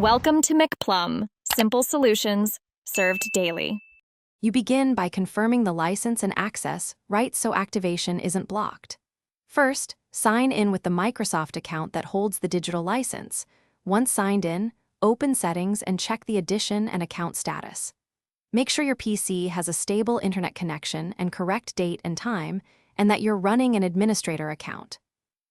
Welcome to McPlum, simple solutions served daily. You begin by confirming the license and access, right, so activation isn't blocked. First, sign in with the Microsoft account that holds the digital license. Once signed in, open Settings and check the edition and account status. Make sure your PC has a stable internet connection and correct date and time, and that you're running an administrator account.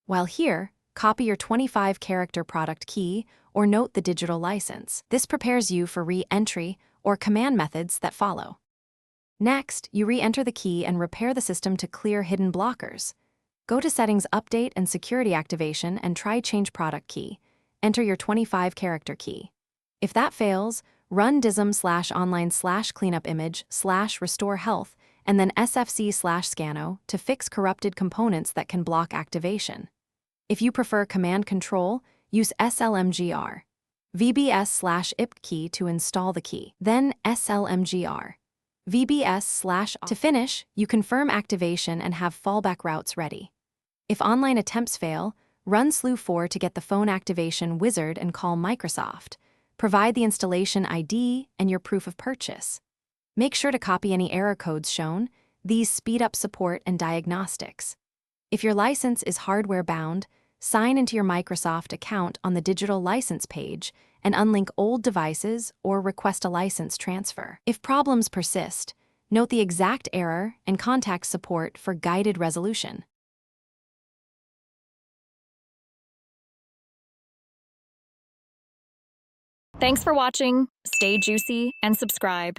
While here, copy your 25-character product key or note the digital license. This prepares you for re-entry or command methods that follow. Next, you re-enter the key and repair the system to clear hidden blockers. Go to Settings Update and Security Activation and try Change Product Key. Enter your 25-character key. If that fails, run dism/online/cleanupimage/restore health and then sfc/scano to fix corrupted components that can block activation. If you prefer command control, use slmgr. vbs/ip key to install the key, then slmgr. vbs/. To finish, you confirm activation and have fallback routes ready. If online attempts fail, run slew4 to get the phone activation wizard and call Microsoft. Provide the installation ID and your proof of purchase. Make sure to copy any error codes shown. These speed up support and diagnostics. If your license is hardware-bound, sign into your Microsoft account on the digital license page and unlink old devices or request a license transfer. If problems persist, note the exact error and contact support for guided resolution. Thanks for watching. Stay juicy and subscribe.